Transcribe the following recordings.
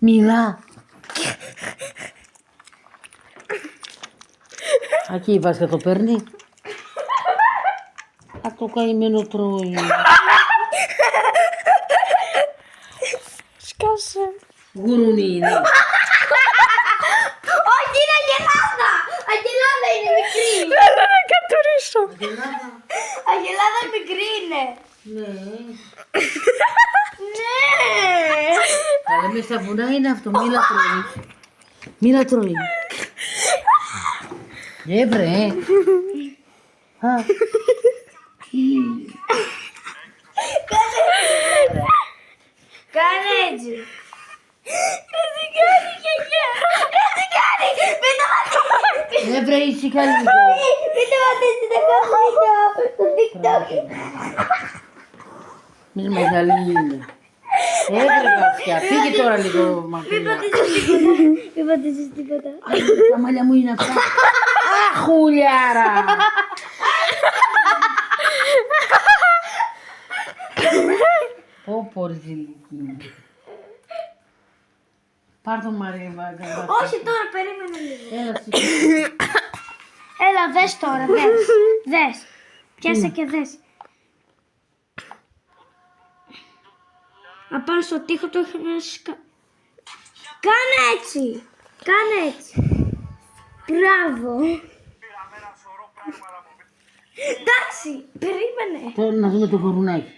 Μιλά. Εκεί η Βάσκα το παίρνει. Α, το καημένο τρώει. Σκάσε. Γουρούνι είναι. Όχι, είναι αγελάδα! Αγελάδα είναι μικρή! Θέλω να κατουρίσω. Αγελάδα μικρή είναι! Ναι. Ναι! Αλλά μες στα βουνά είναι αυτό. Μίλα τρώει. Μίλα τρώει. Βρε. Α. Κάνε έτσι! Έτσι κάνει γιαγιά! Έτσι κάνει! Μην το πατήσεις! Βρε, ήσυχα λίγο. Μην το πατήσεις, δεν κάνω βίντεο στο TikTok! Μη μεγάλη είναι. Βρε, Βάσια, φύγε τώρα λίγο μακριά. Μην πατήσεις τίποτα! Τα μαλλιά μου είναι αυτά. Α, χουλιάρα. Πω, πω, ζηλική. Πάρ' το Μαρία, Βάσια. Όχι τώρα, περίμενε λίγο! Έλα, σηκώ. Έλα, δες τώρα, δες! Δες! Πιάσε και δες! Απάνω στο τοίχο του έχει ένα Κάνε έτσι! Κάνε έτσι! Μπράβο! Εντάξει, περίμενε! Τώρα να δούμε το κορουνάκι.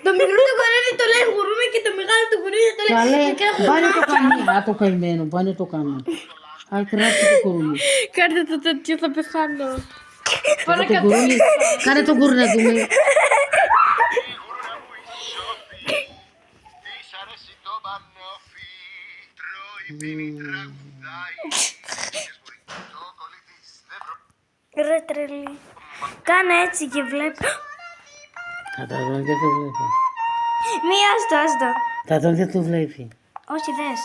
Το μικρό το κορένι το λέει γουρούμε και το μεγάλο το κορένι το λέει Καλέ, μικρά πάνε το κανεί. Α, το καημένο, πάνε το κανεί. Α, κράτησε το κορούνι. Κάντε το τέτοιο, θα πεθάνω. Κάνε το κορούνι. Κάνε το κορούνι να δούμε. Της αρέσει το μπανόφι, τρώει, πίνει, τραγουδάει. Το κολλή της δεν Ρε τρελή. Κάνε έτσι και βλέπω. Κατάλαβα και το βλέπει. Μία άστο, άστο. Θα τον δεν το βλέπει. Όχι, δες.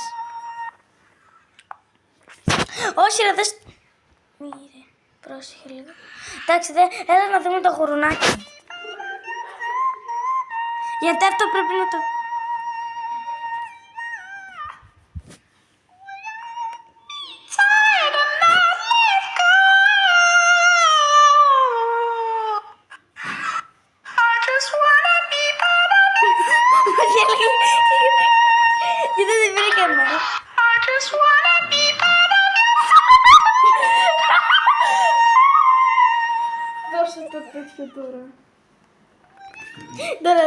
Όχι, ρε, δες. Μύρε, πρόσεχε λίγο. Εντάξει, έλα να δούμε το γουρουνάκι. Γιατί αυτό πρέπει να το... Γιατί δεν βρήκαμε. Δώσε το τέτοιο τώρα. Τώρα,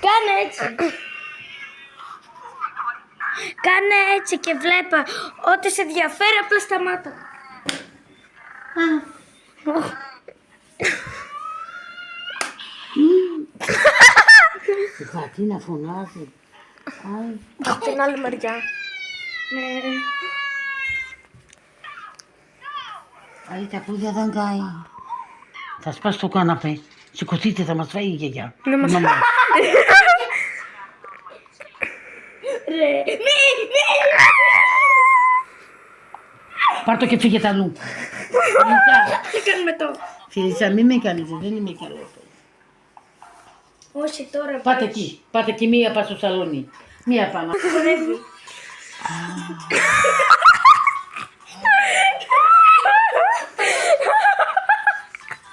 κάνε έτσι. Κάνε έτσι και βλέπα. Ό,τι σε ενδιαφέρει απλά σταμάτα. Τι να φωνάζει. Από την άλλη μεριά. Άλλη τα πόδια δεν κάει. Θα σπάσει το καναπέ. Σηκωθείτε, θα μας φάει η γιαγιά. Μαμά. Πάρ' το και φύγε αλλού. Τι κάνουμε τώρα. Φίλισσα, μη με κάνεις, δεν είμαι καλό. Όχι τώρα. Πάτε εκεί, πάτε εκεί, μία πας στο σαλόνι. Μία πάμε. Χορεύει.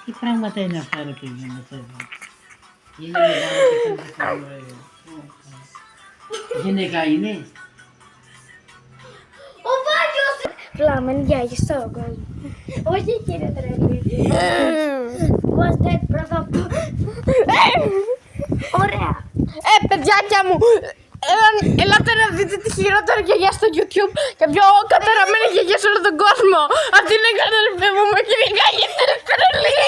Τι πράγματα είναι αυτά ρε παιδιά μας εδώ. Είναι μεγάλο και πολύ ωραίο. Γυναίκα είναι. Ο Βάγιος! Φλάμεν γιάγι στο κόσμο. Όχι κύριε τρελή. Was that brother? Ωραία. Παιδιάκια μου, ελάτε να δείτε τη χειρότερη γιαγιά στο YouTube και πιο καταραμένη γιαγιά σε όλο τον κόσμο. Αυτή είναι η κατερφή μου, με κυνηγάει γιατί είναι τρελή.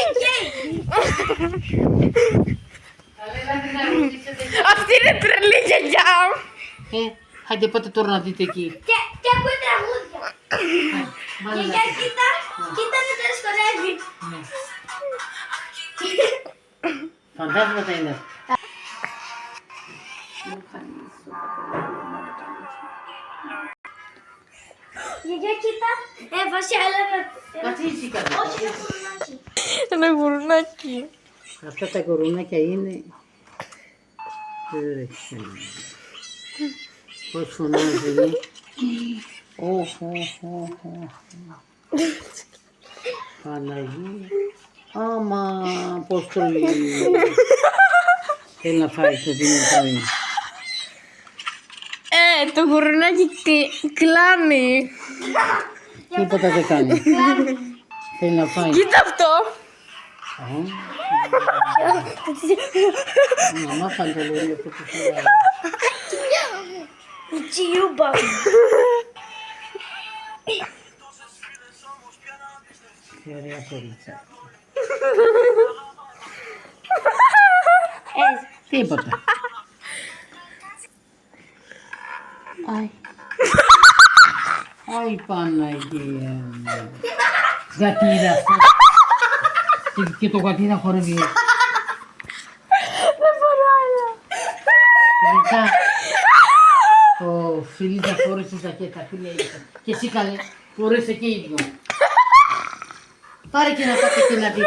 Αυτή είναι τρελή γιαγιά. Χάιντε πάτε τώρα να δείτε εκεί. Και ακούει τραγούδια. Γιαγιά κοίτα, κοίτα να τα σκορεύει. Φαντάσματα είναι. Γιαγιά κοίτα, έβασε άλλα να... Καθίσει κάτι. Όχι ένα κουρνάκι. Ένα γουρνάκι. Αυτά τα κορουνάκια είναι. Πώς φωνάζει, ναι. Οχ. Παναγία. Άμα, πώς τρώει. Θέλει να φάει το πρωί. Το γουρνάκι κλάνει. Τίποτα δεν κάνει. Θέλει να φάει. Κοίτα αυτό. Μαμά παντελόνι αυτό που φοράει. Τσιούμπα. Τι ωραία κορίτσα. Τίποτα. Άι Παναγία μου. Γατήρα αυτό. Και το γατήρα χορεύει. Δεν μπορώ άλλο. Φιλίτσα. Ο Φιλίτσα φόρεσε ζακέτα, φίλε. Και εσύ καλέ, φορέσε και ίδιο. Πάρε και να πάτε και να δείτε.